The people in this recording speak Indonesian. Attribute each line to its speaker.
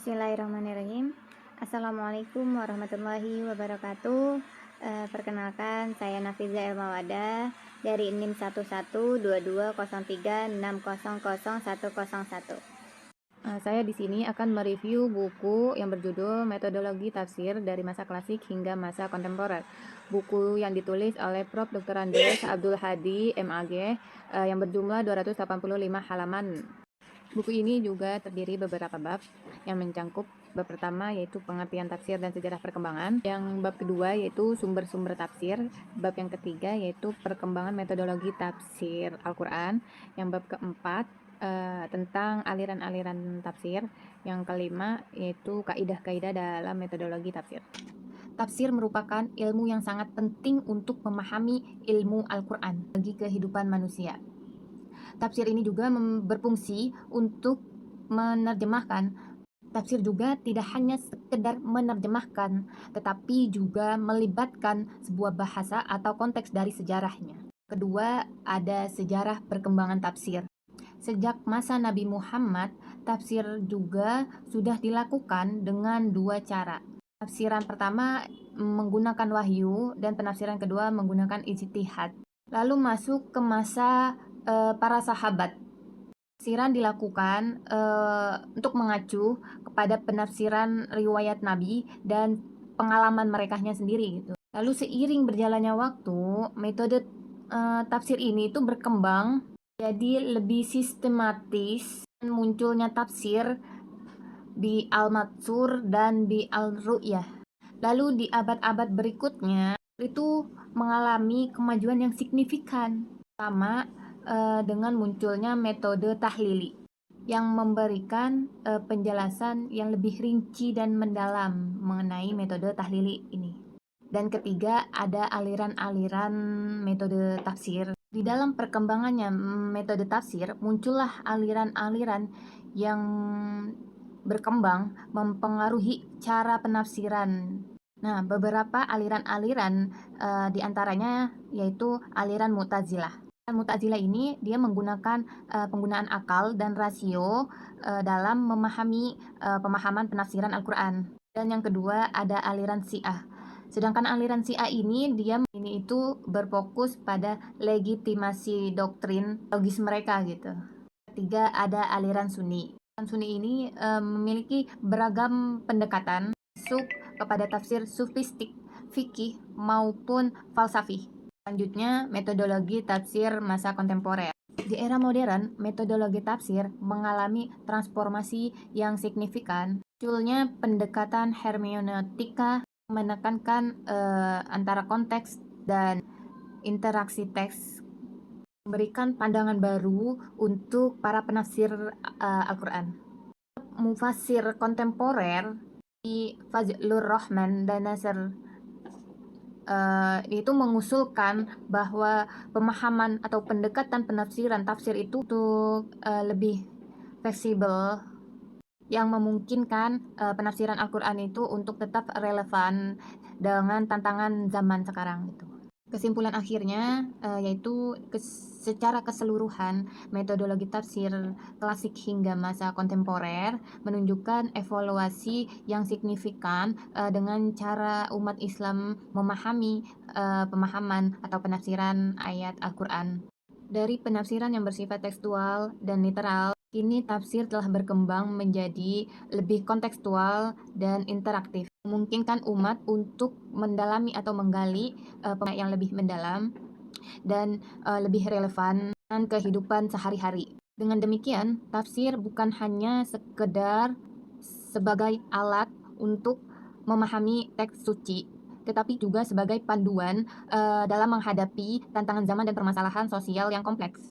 Speaker 1: Bismillahirrahmanirrahim. Assalamualaikum warahmatullahi wabarakatuh. Perkenalkan, saya Nafiza Elmawada dari NIM 112203600101. Saya di sini akan mereview buku yang berjudul Metodologi Tafsir dari Masa Klasik hingga Masa Kontemporer. Buku yang ditulis oleh Prof. Dr. Andes Abdul Hadi, MAG, yang berjumlah 285 halaman. Buku ini juga terdiri beberapa bab yang mencangkup bab pertama yaitu pengertian tafsir dan sejarah perkembangan, yang bab kedua yaitu sumber-sumber tafsir, bab yang ketiga yaitu perkembangan metodologi tafsir Al-Quran, yang bab keempat tentang aliran-aliran tafsir, yang kelima yaitu kaidah-kaidah dalam metodologi tafsir. Tafsir merupakan ilmu yang sangat penting untuk memahami ilmu Al-Quran bagi kehidupan manusia. Tafsir ini juga berfungsi untuk menerjemahkan. Tafsir juga tidak hanya sekedar menerjemahkan, tetapi juga melibatkan sebuah bahasa atau konteks dari sejarahnya. Kedua, ada sejarah perkembangan tafsir. Sejak masa Nabi Muhammad, tafsir juga sudah dilakukan dengan dua cara. Tafsiran pertama menggunakan wahyu dan penafsiran kedua menggunakan ijtihad. Lalu masuk ke masa para sahabat. Penafsiran dilakukan untuk mengacu kepada penafsiran riwayat Nabi dan pengalaman merekanya sendiri gitu. Lalu seiring berjalannya waktu, metode tafsir ini itu berkembang jadi lebih sistematis, dan munculnya tafsir di Al-Matsur dan di Al-Ru'yah. Lalu di abad-abad berikutnya itu mengalami kemajuan yang signifikan, sama dengan munculnya metode tahlili yang memberikan penjelasan yang lebih rinci dan mendalam mengenai metode tahlili ini. Dan ketiga, ada aliran-aliran metode tafsir. Di dalam perkembangannya metode tafsir, muncullah aliran-aliran yang berkembang mempengaruhi cara penafsiran. Nah, beberapa aliran-aliran diantaranya yaitu aliran Mu'tazilah. Mu'tazilah ini dia menggunakan penggunaan akal dan rasio dalam memahami pemahaman penafsiran Al-Quran. Dan yang kedua ada aliran Syiah. Sedangkan aliran Syiah ini itu berfokus pada legitimasi doktrin logis mereka gitu. Ketiga ada aliran Sunni. Aliran Sunni ini memiliki beragam pendekatan masuk kepada tafsir sufistik, fikih maupun falsafi. Selanjutnya, metodologi tafsir masa kontemporer. Di era modern, metodologi tafsir mengalami transformasi yang signifikan. Munculnya pendekatan hermeneutika menekankan antara konteks dan interaksi teks, memberikan pandangan baru untuk para penafsir Al-Quran. Mufassir kontemporer di Fazlur Rahman dan Nasr itu mengusulkan bahwa pemahaman atau pendekatan penafsiran tafsir itu untuk lebih fleksibel, yang memungkinkan penafsiran Al-Quran itu untuk tetap relevan dengan tantangan zaman sekarang gitu. Kesimpulan akhirnya yaitu secara keseluruhan metodologi tafsir klasik hingga masa kontemporer menunjukkan evaluasi yang signifikan dengan cara umat Islam memahami pemahaman atau penafsiran ayat Al-Quran. Dari penafsiran yang bersifat tekstual dan literal, kini tafsir telah berkembang menjadi lebih kontekstual dan interaktif, memungkinkan umat untuk mendalami atau menggali yang lebih mendalam dan lebih relevan dengan kehidupan sehari-hari. Dengan demikian, tafsir bukan hanya sekedar sebagai alat untuk memahami teks suci, tetapi juga sebagai panduan dalam menghadapi tantangan zaman dan permasalahan sosial yang kompleks.